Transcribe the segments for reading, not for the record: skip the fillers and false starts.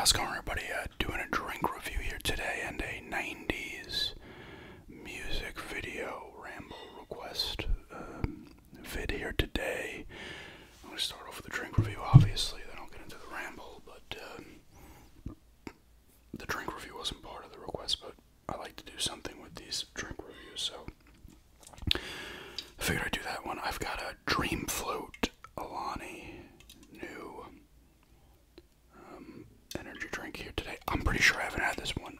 How's it going, everybody? Doing a drink review here today and a 90s music video ramble request vid here today. I'm going to start off with the drink review, obviously, then I'll get into the ramble, but the drink review wasn't part of the request, but I like to do something with these drink reviews, so I figured I'd do that one. I've got a Dream Float Alani new energy drink here today. I'm pretty sure I haven't had this one.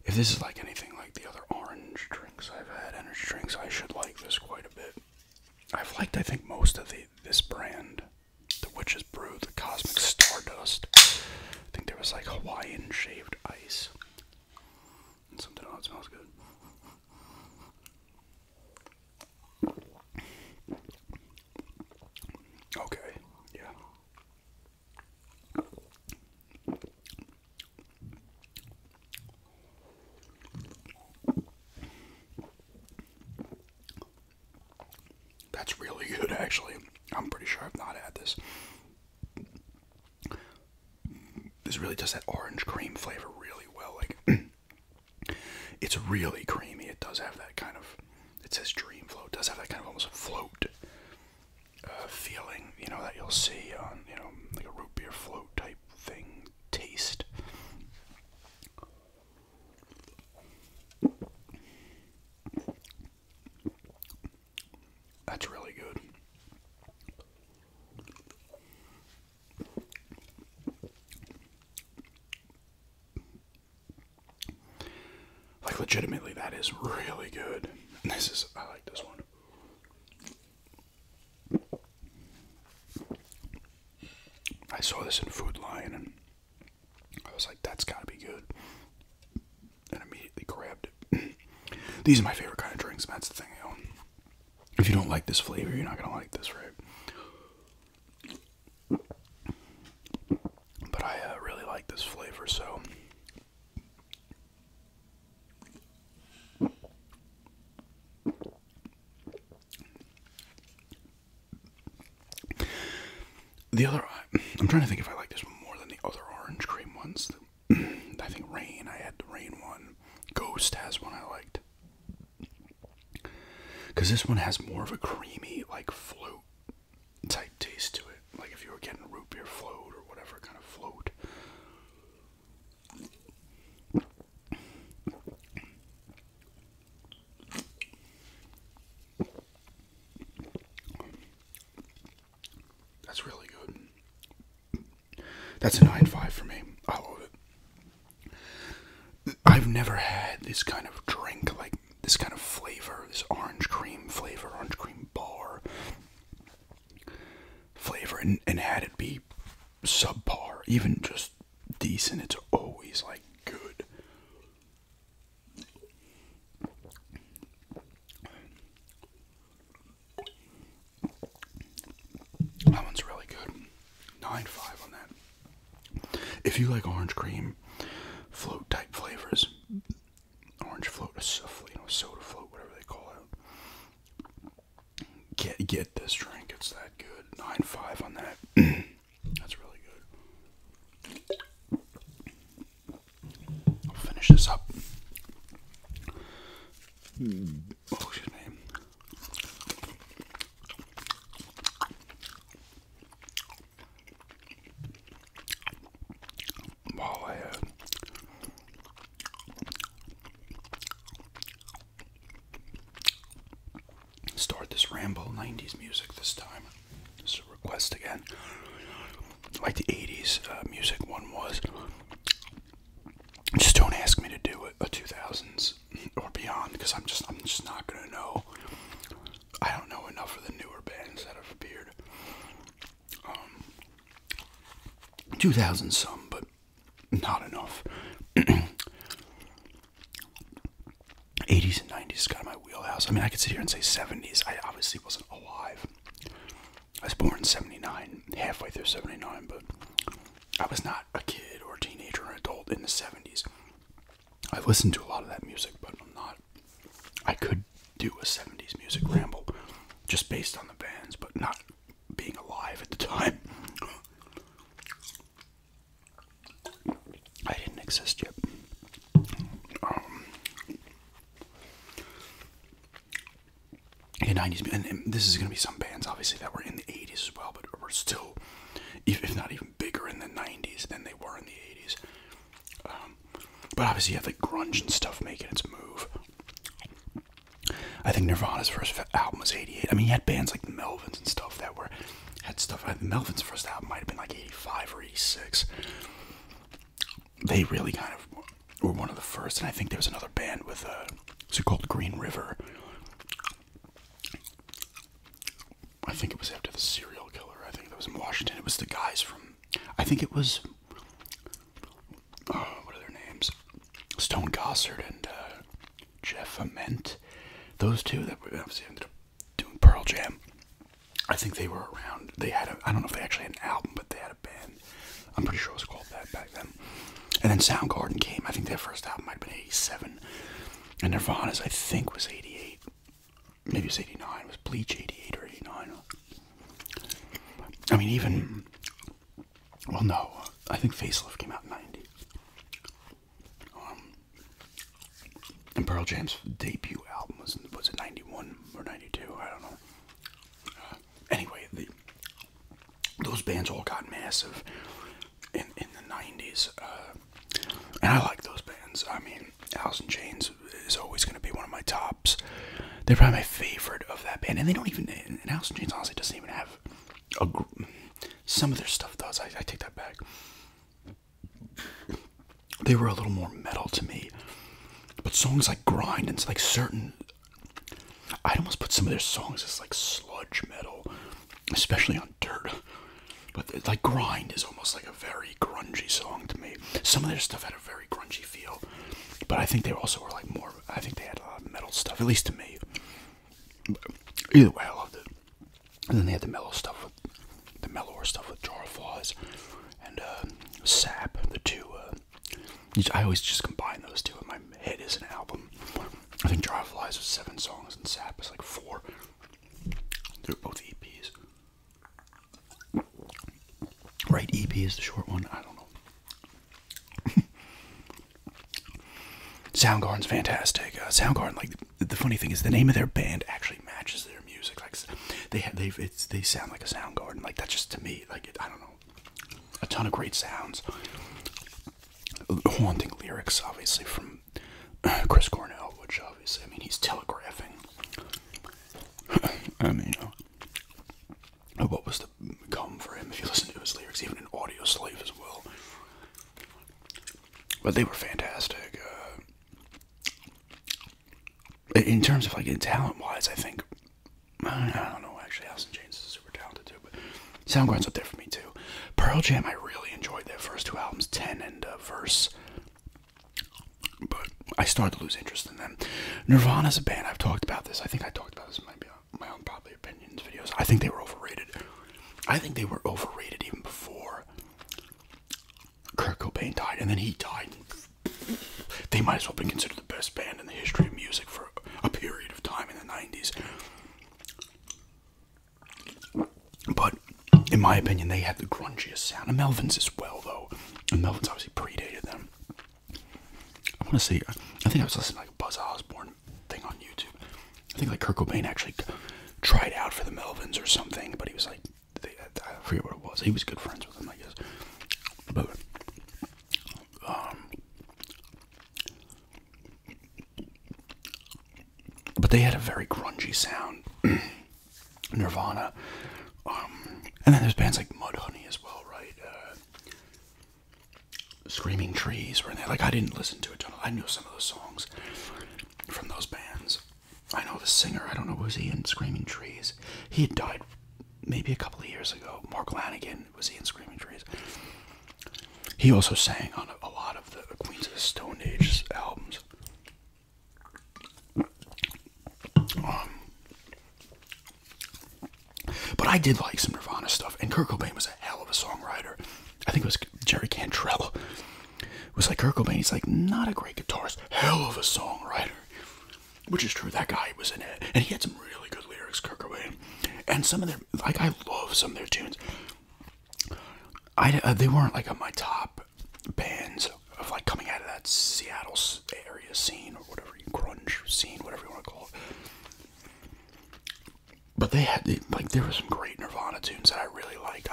If this is like anything like the other orange drinks I've had, energy drinks, I should like this quite a bit. I've liked, I think, most of this brand. The Witch's Brew, the Cosmic Stardust. I think there was like Hawaiian shaved ice. And something else. It smells good. Okay, yeah. That's really good, actually. I'm pretty sure I've not had this. This really does that orange cream flavor really well. Like, it's really creamy. It does have that kind of, it says Dream Float, it does have that kind of almost float feeling, you know, that you'll see on, you know, like a root beer float type thing, taste. That's really good. Like, legitimately, that is really good. I like this one. I saw this in Food Lion and I was like, that's gotta be good. And immediately grabbed it. These are my favorite kind of drinks, and that's the thing, you know. If you don't like this flavor, you're not gonna like this, right? But I really like this flavor, so. The other, I'm trying to think if I like this one more than the other orange cream ones. I think Rain, I had the Rain one. Ghost has one I liked. Because this one has more of a creamy, like, float type taste to it. Like if you were getting root beer float or whatever kind of float. That's really good. That's a 9.5 for me. I love it. I've never had this kind of drink, like this kind of flavor, this orange cream flavor, orange cream bar flavor, and had it be subpar, even just decent. It's always like good. That one's really good. 9.5 on that. If you like orange cream float type flavors, orange float, you know, soda float, whatever they call it, get this drink. It's that good. 9.5 on that. That's really good. I'll finish this up. Oh, excuse me. While I start this Ramble 90s music this time. This is a request again. Like the 80s music one was. Just don't ask me to do a 2000s or beyond, because I'm just not gonna know. I don't know enough of the newer bands that have appeared. 2000s some, but not enough. 80s and 90s is kind of my wheelhouse. I mean, I could sit here and say 70s. I obviously wasn't alive. I was born in 79, halfway through 79, but I was not a kid or a teenager or an adult in the 70s. I listened to a lot of that music, but I'm not. I could do a 70s music ramble just based on the bands, but not being alive at the time. exist yet. In 90's, and this is going to be some bands, obviously, that were in the 80s as well, but were still, if not even bigger in the 90s than they were in the 80s. But obviously, you have like grunge and stuff making its move. I think Nirvana's first album was 88. I mean, you had bands like the Melvins and stuff that had stuff. The Melvins' first album might have been like 85 or 86. They really kind of were one of the first, and I think there was another band with what's it called, Green River. I think it was after the serial killer. I think that was in Washington. It was the guys from, I think it was, what are their names? Stone Gossard and Jeff Ament. Those two that obviously ended up doing Pearl Jam. I think they were around. They had I don't know if they actually had an album, but they had a band. I'm pretty sure it was called that back then. And then Soundgarden came. I think their first album might have been 87. And Nirvana's, I think, was 88. Maybe it was 89. It was Bleach 88 or 89. I mean, even, well, no. I think Facelift came out in 90. And Pearl Jam's debut album was it 91 or 92? I don't know. Anyway, those bands all got massive in the 90s. And I like those bands. I mean, Alice in Chains is always going to be one of my tops. They're probably my favorite of that band. And they don't even, and Alice in Chains honestly doesn't even have some of their stuff does. I take that back. They were a little more metal to me. But songs like Grind and like certain, I'd almost put some of their songs as like sludge metal, especially on Dirt. But like Grind is almost like a very grungy song to me. Some of their stuff had a very grungy feel, but I think they also were like more, I think they had a lot of metal stuff, at least to me. But either way, I loved it. And then they had the mellower stuff with Jar of Flies and Sap, the two. I always just combine those two in my head as an album. I think Jar of Flies was 7 songs and Sap was like 4. They're both EPs. Right, EP is the short one? I don't know. Soundgarden's fantastic. Soundgarden, like, the funny thing is the name of their band actually matches their music. Like, they sound like a Soundgarden. Like, that's just, to me, like, I don't know. A ton of great sounds. Haunting lyrics, obviously, from Chris Cornell, which obviously, I mean, he's telegraphing. I mean, what was to come for him if you listen to his lyrics, even in Audio Slave as well. But they were fantastic. In terms of, like, talent-wise, I think, I don't know, actually, Alice in Chains is super talented, too, but Soundgarden's up there for me, too. Pearl Jam, I really enjoyed their first 2 albums, 10 and Verse, but I started to lose interest in them. Nirvana's a band, I've talked about this, I think I talked about this in my own Probably Opinions videos. I think they were overrated. I think they were overrated even before Kurt Cobain died, and then he died. They might as well have been considered the best band in the history of music for a period of time in the 90s. But in my opinion, they had the grungiest sound. And Melvins as well, though. And Melvins obviously predated them. I want to say, I think I was listening to like a Buzz Osborne thing on YouTube. I think like Kurt Cobain actually tried out for the Melvins or something, but he was like, I forget what it was. He was good friends with them, I guess. But they had a very grungy sound. Nirvana. And then there's bands like Mudhoney as well, right? Screaming Trees were in there. Like, I didn't listen to a ton. I knew some of those songs from those bands. I know the singer. I don't know, was he in Screaming Trees? He had died maybe a couple of years ago. Mark Lanigan, was he in Screaming Trees? He also sang on a lot of the Queens of the Stone Age albums. But I did like some Nirvana stuff, and Kurt Cobain was a hell of a songwriter. I think it was Jerry Cantrell. It was like Kurt Cobain, he's like, not a great guitarist, hell of a songwriter. Which is true, that guy was in it. And he had some really good lyrics, Kurt Cobain. And some of their, like, I love some of their tunes. They weren't like on my top bands of like coming that Seattle area scene, or whatever, grunge scene, whatever you want to call it. But they had, like, there were some great Nirvana tunes that I really liked.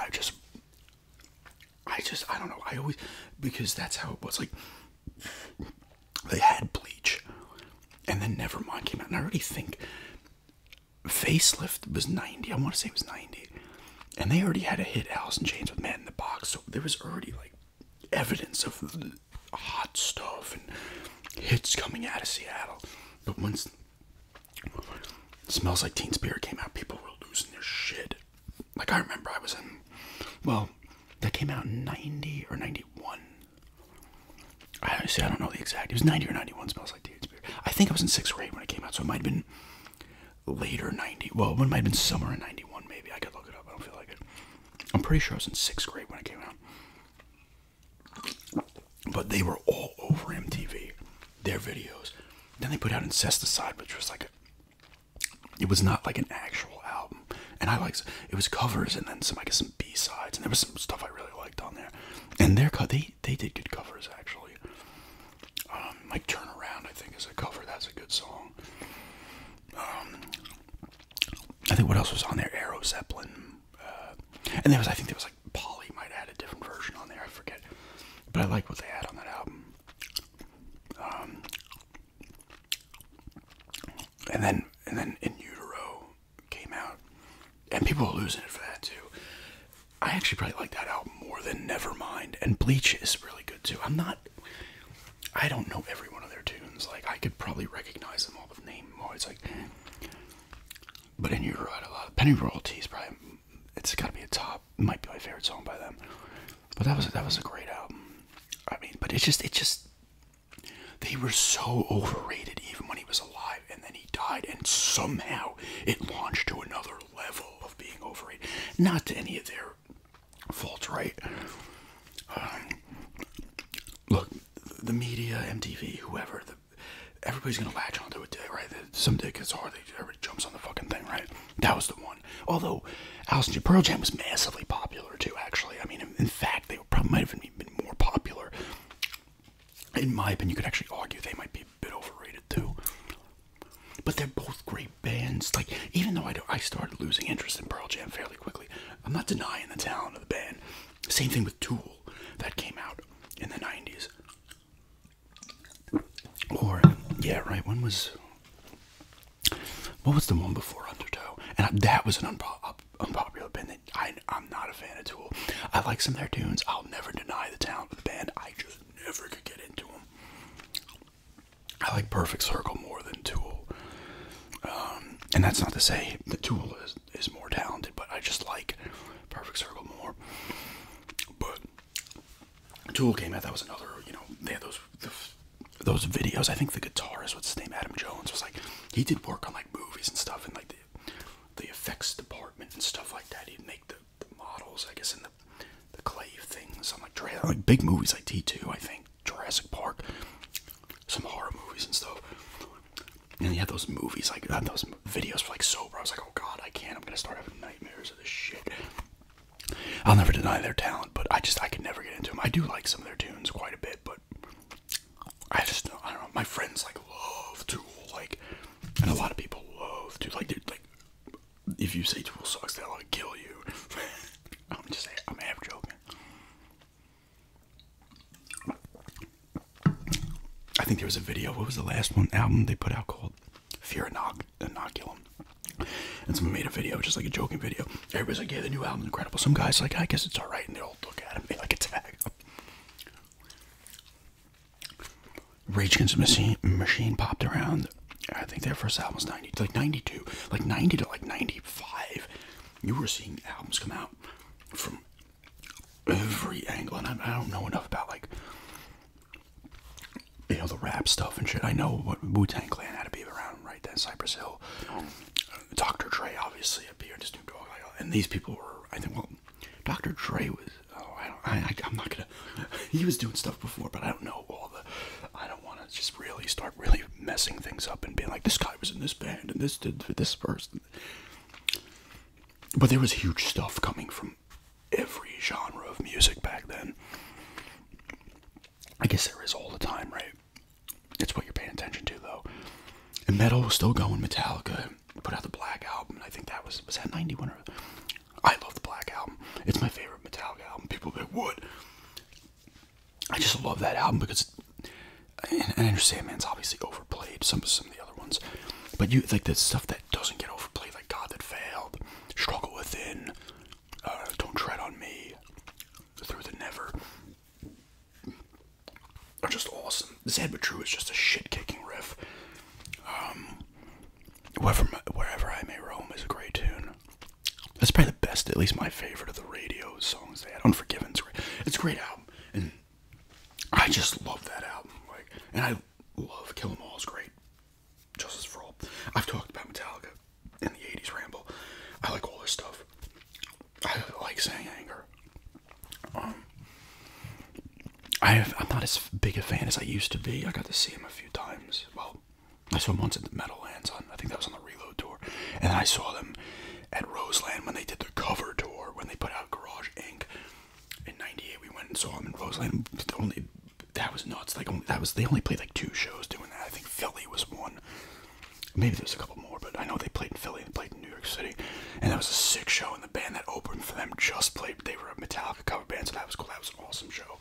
I don't know, I always, because that's how it was, like, they had Bleach, and then Nevermind came out, and I already think Facelift was 90, I want to say it was 90, and they already had a hit, Alice in Chains with Man in the Box, so there was already, like, evidence of hot stuff and hits coming out of Seattle. But once Smells Like Teen Spirit came out, people were losing their shit. Like, I remember I was in, well, that came out in 90 or 91. I don't know the exact, it was 90 or 91, Smells Like Teen Spirit. I think I was in 6th grade when it came out, so it might have been later 90, well, it might have been summer in 91, maybe. I could look it up, I don't feel like it. I'm pretty sure I was in 6th grade when it came out. But they were all over MTV, their videos. Then they put out Incesticide, which was like it was not like an actual album. And I liked, it was covers and then some, I guess, some B-sides. And there was some stuff I really liked on there. And they did good covers, actually. Like Turn Around, I think, is a cover. That's a good song. I think what else was on there? Aero Zeppelin. And I think there was like Polly might have had a different version on there. I forget. But I like what they had on that album. And then In Utero came out, and people were losing it for that too. I actually probably like that album more than Nevermind, and Bleach is really good too. I don't know every one of their tunes. Like, I could probably recognize them all, but name them all. It's like, but In Utero had a lot of Penny Royalties. Probably, it's got to be a top. Might be my favorite song by them. But that was a great album. I mean, but it just they were so overrated even when he was alive, and then he died, and somehow it launched to another level of being overrated. Not to any of their faults, right? Look, the media, MTV, whoever, everybody's gonna latch onto it today, right? Some dick is hard, everybody jumps on the fucking thing, right? That was the one. Although Pearl Jam was massively popular too, actually. I mean, in fact, they probably might have been more popular. In my opinion, you could actually argue they might be a bit overrated too. But they're both great bands. Like, even though I started losing interest in Pearl Jam fairly quickly, I'm not denying the talent of the band. Same thing with Tool, that came out in the 90s. Or, yeah, right, what was the one before Undertow? And that was an unpopular band. I'm not a fan of Tool. I like some of their tunes. I'll never deny the talent of the band. I just never could get into them. I like Perfect Circle more than Tool. And that's not to say that Tool is more talented, but I just like Perfect Circle more. But Tool came out, that was another, they had those videos. I think the guitarist, what's his name, Adam Jones, was like, he did work on like movies and stuff, and like the effects department and stuff like that. He'd make the models, I guess, in the clay things on like big movies like T2, I think, Jurassic Park, some horror movies and stuff. And he had those movies, like those videos for like sober. I was like, oh god, I can't. I'm gonna start having nightmares of this shit. I'll never deny their talent, but I could never get into them. I do like some of their tunes quite a bit, but I don't know. My friends like love Tool, like, and a lot of people love Tool. Like, dude, like, if you say Tool sucks, they'll like kill you. I'm just saying, I'm half joking. I think there was a video. What was the last album they put out called Fear Inoculum? And someone made a video, just like a joking video. Everybody's like, yeah, the new album's incredible. Some guy's like, I guess it's alright, and they all look at him, they like attack him. Rage Against the Machine popped around. I think their first album was 92, like 90 to like 95. You were seeing albums come out from every angle, and I don't know enough about like, the rap stuff and shit. I know what Wu-Tang Clan had to be around right then, Cypress Hill, Dr. Dre obviously appeared as Snoop Dogg, and these people were, I think, well, Dr. Dre was, I'm not gonna, he was doing stuff before, but I don't know I don't want to just really start really messing things up and being like, this guy was in this band and this did this person. But there was huge stuff coming from every genre of music back then. I guess there is all the time, right? metal was still going. Metallica put out the Black Album, and I think that was that 91 or... I love the Black Album. It's my favorite Metallica album. People be like, what? I just love that album because, and I understand, man, it's obviously overplayed, some of the other ones, but you like the stuff that doesn't get overplayed, like God That Failed, Struggle Within, Don't Tread on Me, Through the Never, are just awesome. Sad But True is just a shit-kicking riff. Wherever I May Roam is a great tune. That's probably the best, at least my favorite of the radio songs they had. Unforgiven's great. It's a great album, and I just love that album. Like, and I love Kill 'Em All is great. Justice for All. I've talked about Metallica in the 80s Ramble. I like all their stuff. I like Saying Anger. I'm not as big a fan as I used to be. I got to see him a few times. Well, I saw him once at the Meadowlands I think that was on the Reload tour, and then I saw them at Roseland when they did their cover tour, when they put out Garage Inc. In '98. We went and saw them in Roseland. That was nuts. Like, they only played like 2 shows doing that. I think Philly was one. Maybe there's a couple more, but I know they played in Philly and played in New York City, and that was a sick show. And the band that opened for them just played. They were a Metallica cover band, so that was cool. That was an awesome show.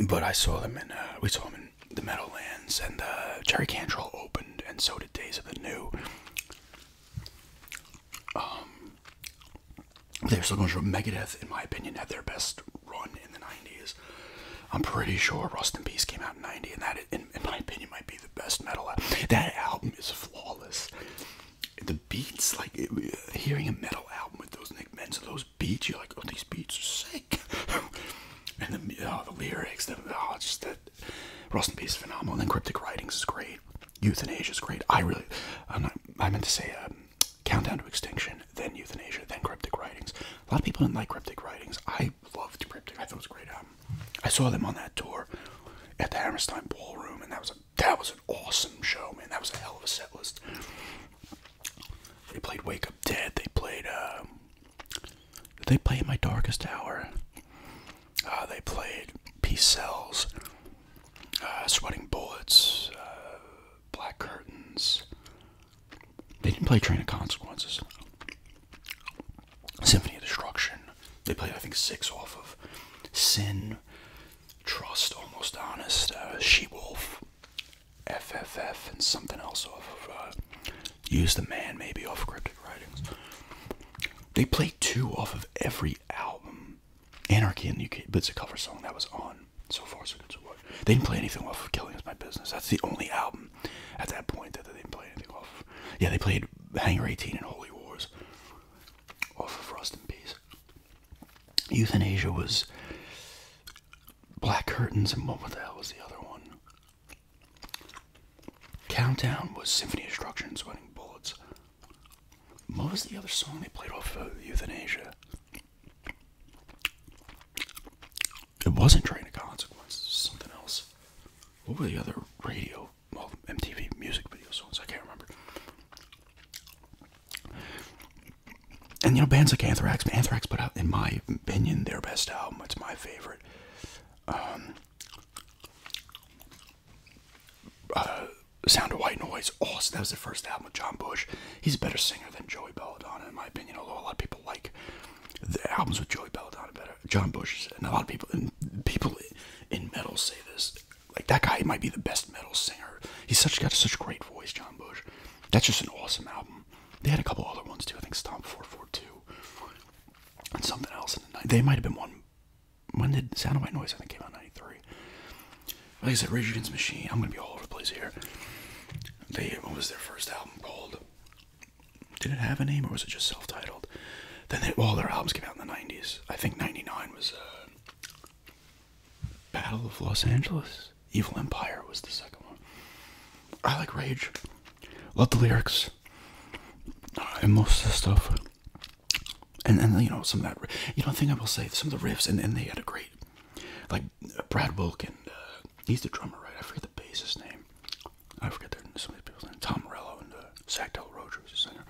But I saw them in. We saw them in the Meadowlands, and Jerry Cantrell opened, and so did Days of the New. They're still going through. Megadeth, in my opinion, had their best run in the 90s. I'm pretty sure Rust in Peace came out in 90, and that, in my opinion, might be the best metal album. That album is flawless. The beats, like, hearing a metal album with those Nick Menza, those beats, you're like, oh, these beats are sick. And the lyrics, just that. Rust in Peace is phenomenal. And then Cryptic Writings is great. Euthanasia is great. I meant to say Countdown to Extinction, then Euthanasia, then Cryptic Writings. A lot of people didn't like Cryptic Writings. I loved Cryptic. I thought it was a great album. I saw them on that tour at the Hammerstein Ballroom, and that was an awesome show, man. That was a hell of a set list. They played Wake Up Dead. They played In My Darkest Hour. They played Peace Cells, Sweating Bullets, Black Curtains. They didn't play Train of Consequences. Symphony of Destruction. They played, I think, 6 off of Sin, Trust, Almost Honest, She-Wolf, FFF, and something else off of Use the Man, maybe off of Cryptic Writings. They played 2 off of every album. Anarchy in the UK, but it's a cover song that was on So Far So Good So What. They didn't play anything off of Killing Is My Business. That's the only album at that point that they didn't play anything off of. Yeah, they played Hangar 18 and Holy Wars off of Rust in Peace. Euthanasia was Black Curtains, and what the hell was the other one? Countdown was Symphony of Destruction and Sweating Bullets. What was the other song they played off of Euthanasia? It wasn't Train of Consequences, it was something else. What were the other radio, well, MTV music video songs? I can't remember. And, you know, bands like Anthrax. Anthrax put out, in my opinion, their best album. It's my favorite. Sound of White Noise. Awesome. That was the first album with John Bush. He's a better singer than Joey Belladonna, in my opinion, although a lot of people like the albums with Joey Belladonna better. John Bush, and a lot of people in metal say this. Like, that guy might be the best metal singer. He's got such a great voice, John Bush. That's just an awesome album. They had a couple other ones too. I think Stomp 442 and something else. They might have been one. When did Sound of White Noise, I think, came out in 93. Like I said, Rage Against the Machine. I'm gonna be all over the place here. What was their first album called? Did it have a name, or was it just self-titled? Then all their albums came out in the 90s. I think 99 was Battle of Los Angeles. Evil Empire was the second one. I like Rage. Love the lyrics. And most of the stuff. And you know, some of that, you know, the thing I will say, some of the riffs, and they had a great, like, Brad Wilkin, he's the drummer, right? I forget the bassist name. I forget some of these people's names. Tom Morello and Zach Del Rocha was the singer.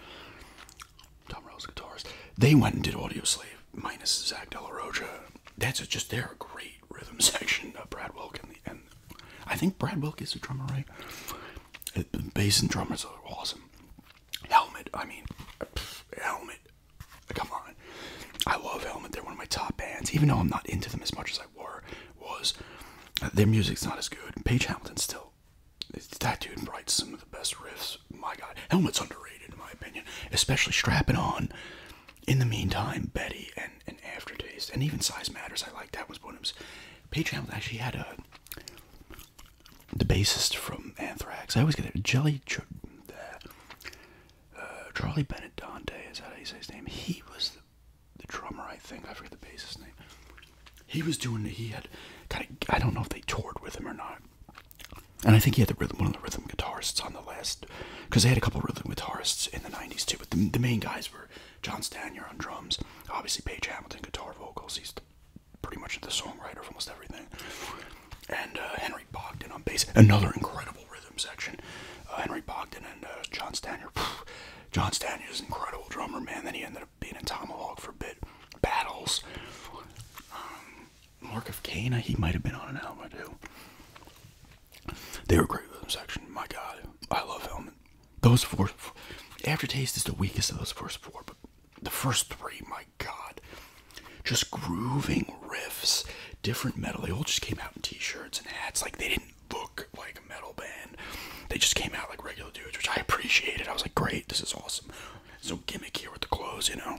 Tom Morello's the guitarist. They went and did Audio Slave, minus Zach Del Rocha. They're a great rhythm section. Brad Wilkin, and I think Brad Wilk is a drummer, right? Bass and drummers are awesome. Helmet, I mean, Helmet, come on. I love Helmet. They're one of my top bands, even though I'm not into them as much as I was. Their music's not as good. Page Hamilton still. That dude writes some of the best riffs. My God, Helmet's underrated in my opinion, especially Strapping On. In the Meantime, Betty, and Aftertaste, and even Size Matters. I like that was one of them. Page Hamilton actually had the bassist from Anthrax. I always get it. Charlie Bennett Dante, is that how you say his name? He was the drummer, I think. I forget the bassist's name. He had kind of, I don't know if they toured with him or not. And I think he had one of the rhythm guitarists on the last, because they had a couple of rhythm guitarists in the 90s too, but the main guys were John Stanier on drums, obviously Page Hamilton, guitar vocals, he's pretty much the songwriter of almost everything, and Henry Bogdan on bass, another incredible rhythm section. Henry Bogdan and John Stanier. John Stanier is an incredible drummer, man. Then he ended up being in Tomahawk for a bit. Battles. Mark of Cain, he might have been on an album too. They were a great rhythm section. My God, I love Helmet. Those four. Aftertaste is the weakest of those first four, but the first three, my God, just grooving riffs, different metal. They all just came out in t-shirts and hats. Like, they didn't look like a metal band. They just came out like regular dudes, which I appreciated. I was like, great, this is awesome. There's no gimmick here with the clothes, you know.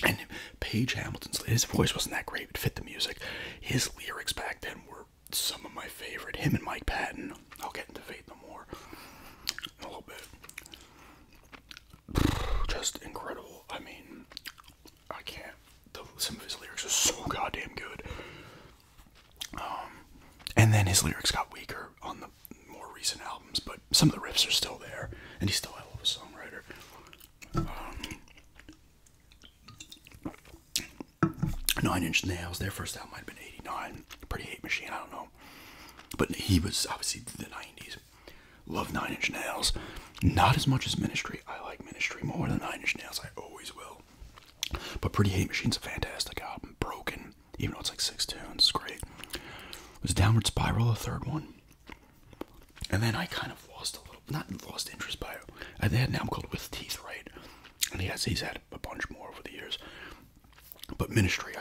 And Page Hamilton's, his voice wasn't that great, but fit the music. His lyrics back then were some of my favorite. Him and Mike Patton. I'll get into Faith No More in a little bit. Just incredible. I mean, I can't. Some of his lyrics are so goddamn good. And then his lyrics got weaker on the more recent albums, but some of the riffs are still there, and he's still a hell of a songwriter. 9 Inch Nails, their first album might have been 89. Pretty Hate Machine, I don't know. But he was obviously the 90s. Love 9 Inch Nails. Not as much as Ministry. I like Ministry more than 9 Inch Nails. I always will. But Pretty Hate Machine's a fantastic album. Broken, even though it's like 6 tunes. It's great. It was Downward Spiral, the third one. And then I kind of lost a little, not lost interest by it. They had an album called With Teeth, right? And he's had a bunch more over the years. But Ministry,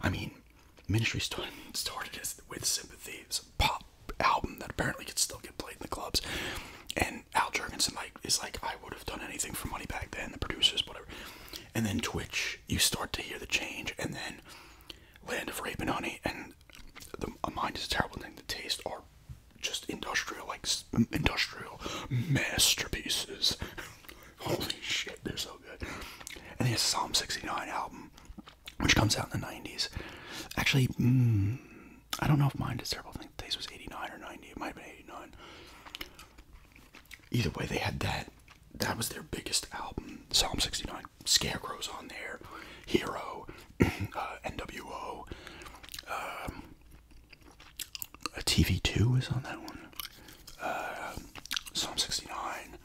I mean, Ministry started with Sympathy. It's a pop album that apparently can still get played in the clubs. And Al Jurgensen is like, I would have done anything for money back then, the producers, whatever. And then Twitch, you start to hear the change, and then Land of Rape and Honey, and A Mind is a Terrible Thing to Taste are just industrial masterpieces. Holy shit, they're so good. And there's a Psalm 69 album, which comes out in the 90s. Actually, I don't know if Mind is a Terrible Thing to Taste was 89 or 90. It might have been 89. Either way, they had that. That was their biggest album, Psalm 69. Scarecrow's on there. Hero, NWO. TV2 is on that one. Psalm 69.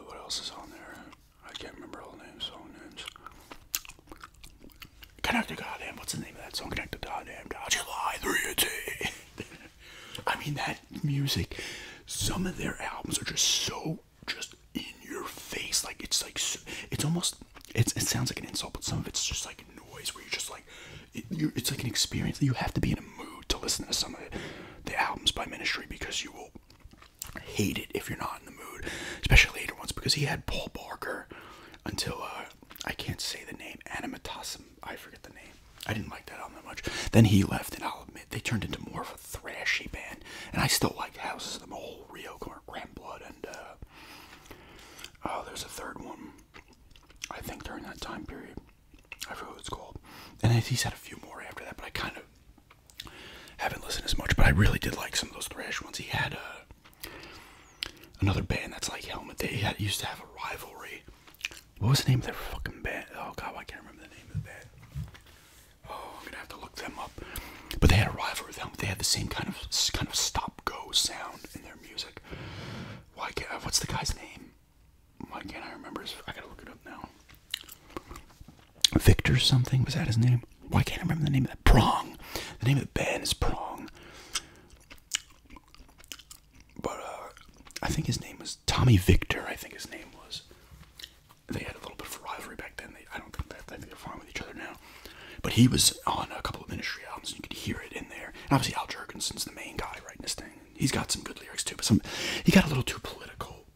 What else is on there? I can't remember all the names, song names. Connect to Goddamn. What's the name of that song? Connect to Goddamn God. July 3 I mean, that music, some of their albums are just so in your face. Like, it's almost, it sounds like an insult, but some of it's just like noise where you're just like, it's like an experience. You have to be in a mood to listen to some of the albums by Ministry, because you will hate it if you're not in the mood, especially later ones, because he had Paul Barker until, I can't say the name, Animatasum, I forget the name. I didn't like that album that much. Then he left, and I'll admit, they turned into more of a thrashy band, and I still like Houses of the Mole, Rio, Grand Blood, and, there's a third one, I think, during that time period. I forget what it's called. And he's had a few more after that, but I kind of haven't listened as much, but I really did like some of those thrash ones. He had another band that's like Helmet. They used to have a rivalry. What was the name of their fucking band? Oh God, I can't remember the name of the band. Oh, I'm gonna have to look them up. But they had a rivalry with Helmet. They had the same kind of stop-go sound in their music. What's the guy's name? Why can't I remember I gotta look it up now. Victor something, was that his name? Why can't I remember the name of that? Prong. The name of the band is Prong. think his name was Tommy Victor. I think his name was. They had a little bit of a rivalry back then. I don't think that. I think they're fine with each other now. But he was on a couple of Ministry albums, and you could hear it in there. And obviously, Al Jurgensen's the main guy writing this thing. He's got some good lyrics too, but he got a little too political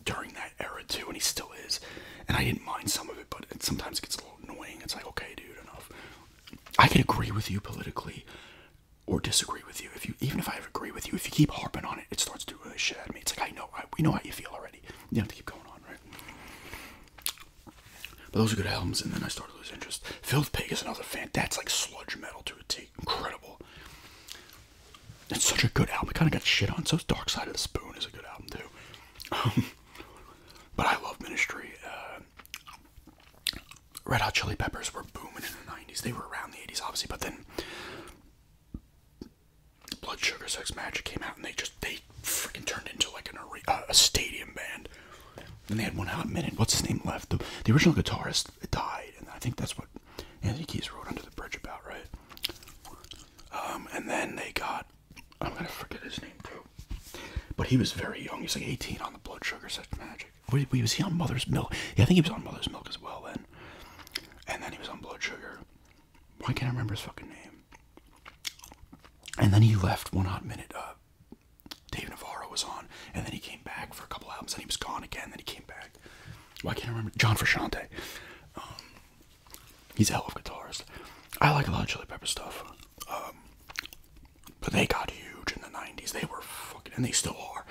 during that era too, and he still is. And I didn't mind some of it, but sometimes it gets a little annoying. It's like, okay, dude, enough. I can agree with you politically, or disagree with you. Even if I agree with you, if you keep harping on it, it starts doing really shit at me. It's like we know how you feel already. You have to keep going on, right? But those are good albums, and then I started to lose interest. Filth Pig is another fan. That's like sludge metal to a T. Incredible. It's such a good album. It kind of got shit on. So Dark Side of the Spoon is a good album too. But I love Ministry. Red Hot Chili Peppers were booming in the 90s. They were around the 80s, obviously, but then Blood Sugar Sex Magic came out, and they freaking turned into like a stadium band. And they had One Hot Minute. What's his name left? The original guitarist died, and I think that's what Anthony Kiedis wrote Under the Bridge about, right? And then they got, I'm gonna forget his name too, but he was very young. He was like 18 on the Blood Sugar Sex Magic. Was he on Mother's Milk? Yeah, I think he was on Mother's Milk as well then. And then he was on Blood Sugar. Why can't I remember his fucking name? And then he left One Hot Minute. Dave Navarro was on, and then he came back for a couple albums, and he was gone again, then he came back. Why can't I remember? John Frusciante. He's a hell of a guitarist. I like a lot of Chili Pepper stuff. But they got huge in the 90s. They were fucking, and they still are.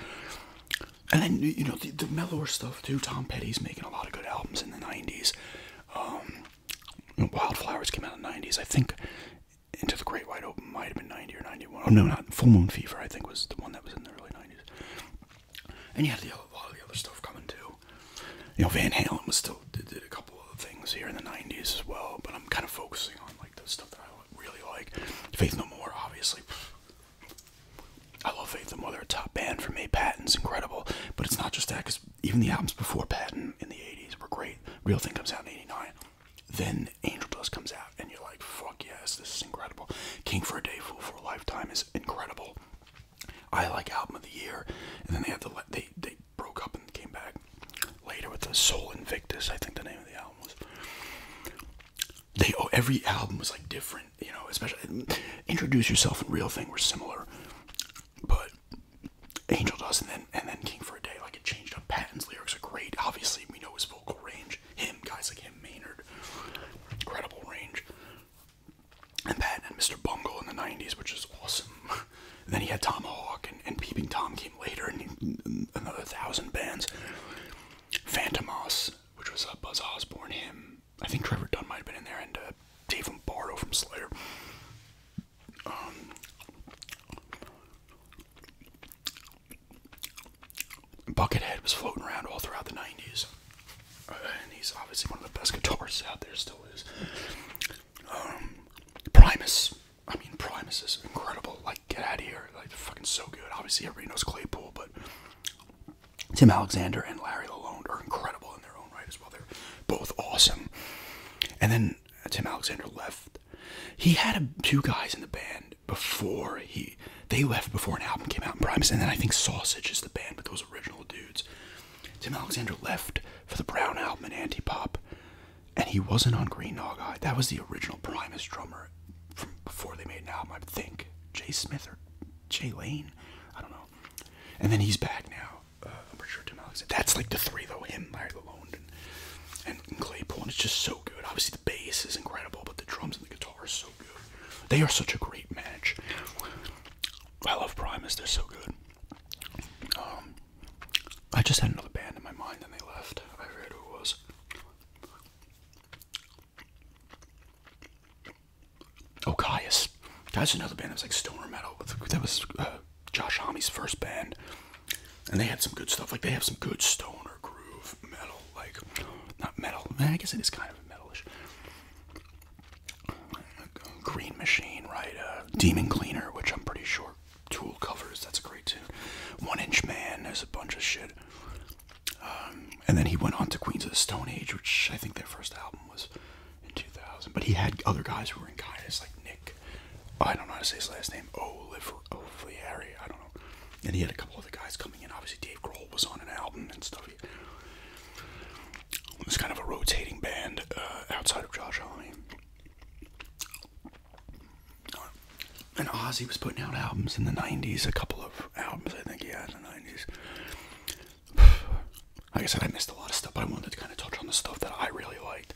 And then, you know, the mellower stuff too. Tom Petty's making a lot of good albums in the 90s. Wildflowers came out in the 90s. I think Into the Great Wide Open might have been 90 or 91. Oh, no, not Full Moon Fever, I think, was the one that was in the early 90s. And you had a lot of the other stuff coming too. You know, Van Halen was still did a couple of things here in the 90s as well, but I'm kind of focusing on like the stuff that I really like. Faith No More, obviously. I love Faith No More. They're a top band for me. Patton's incredible, but it's not just that, because even the albums before Patton in the 80s were great. Real Thing comes out in 89. Then Angel Dust comes out, and you're like, fuck yes, this is incredible. King for a Day, Fool for a Lifetime is incredible. I like Album of the Year. And then they broke up and came back later with the Soul Invictus, I think the name of the album was. Every album was like different, you know, especially Introduce Yourself and Real Thing were similar. But Angel Dust and then King for a Day, like, it changed up. Patton's lyrics are great. Obviously, we know his vocal range. Guys like him, Maynard, incredible range. And Patton and Mr. Bungle in the 90s, which is awesome. And then he had Tomahawk, and Peeping Tom came later, and another 1,000 bands. Phantomos, which was Buzz Osborne, him. I think Trevor Dunn might have been in there, and Dave Lombardo from Slayer. Buckethead was floating around all throughout the 90s. And he's obviously one of the best guitarists out there, still is. Primus. I mean, Primus is incredible. Like, get out of here. Like, fucking so good. Obviously, everybody knows Claypool, but Tim Alexander and Larry Lalonde are incredible in their own right as well. They're both awesome. And then Tim Alexander left. He had two guys in the band before they left before an album came out in Primus, and then I think Sausage is the band with those original dudes. Tim Alexander left for the Brown album and Antipop, and he wasn't on Green Dog Eye. That was the original Primus drummer from before they made an album, I would think. Jay Smith or Jay Lane? I don't know. And then he's back now. I'm pretty sure Tim Alexander. That's like the three, though. Him, Larry Lalonde, and Claypool, and it's just so good. Obviously, the bass is incredible, but the drums and the guitar are so good. They are such a great match. I love Primus. They're so good. I just had another band in my mind, and they left. I forget who it was. Oh, Caius. Caius is another band that was like stoner metal. That was Josh Homme's first band. And they had some good stuff. Like, they have some good stoner groove metal. Like, not metal. I guess it is kind of metalish. Green Machine, right? Demon Cleaner, which I'm pretty sure Tool covers. That's a great tune. 1 Inch Man. There's a bunch of shit. And then he went on to Queens of the Stone Age, which I think their first album was in 2000. But he had other guys who were in Caius, like Nick. I don't know how to say his last name. Olivieri. I don't know. And he had a couple other guys coming in. Obviously, Dave Grohl was on an album and stuff. It was kind of a rotating band outside of Josh Homme. And Ozzy was putting out albums in the 90s, a couple of albums I think he had in the 90s. Like I said, I missed a lot of stuff, but I wanted to kind of touch on the stuff that I really liked.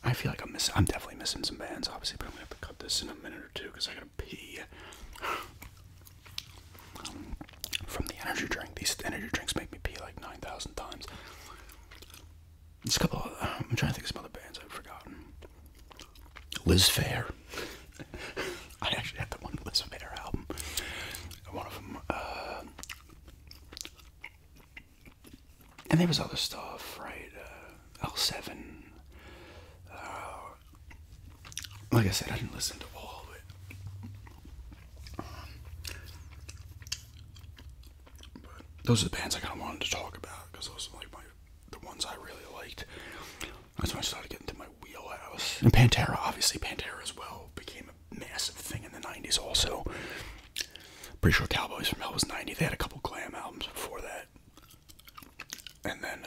I feel like I'm definitely missing some bands, obviously, but I'm going to have to cut this in a minute or two because I got to pee. From the energy drink. These energy drinks make me pee like 9,000 times. There's a couple of, I'm trying to think of some other bands I've forgotten. Liz Phair. I actually had the one Liz Phair album. One of them. And there was other stuff, right? L7. Like I said, I didn't listen to all of it. But those are the bands I kind of wanted to talk about because those are like the ones I really liked. That's when I started getting to my wheelhouse. And Pantera, obviously, Pantera as well became a massive thing in the 90s also. Pretty sure Cowboys from Hell was 90. They had a couple glam albums before that. And then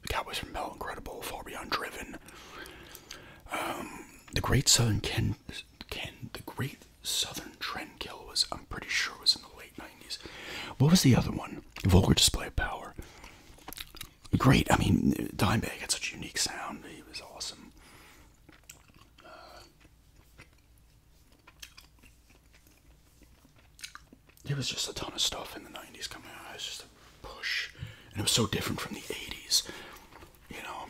Cowboys from Hell, incredible, Far Beyond Driven. The Great Southern the Great Southern Trendkill was, I'm pretty sure, was in the late 90s. What was the other one? Vulgar Display of Power. Great. I mean, Dimebag had such a unique sound. He was awesome. There was just a ton of stuff in the 90s coming out. It was just a push. And it was so different from the 80s. You know?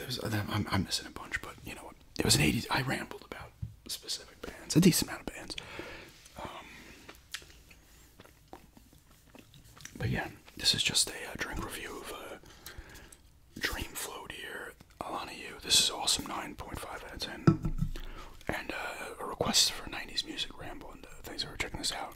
So I'm missing a bunch, but you know what? It was an 80s. I rambled about specific bands, a decent amount of bands. But yeah, this is just a drink review of Dream Float here. Alana U. This is awesome. 9.5 out of 10. And a request for 90s music ramble, and thanks for checking this out.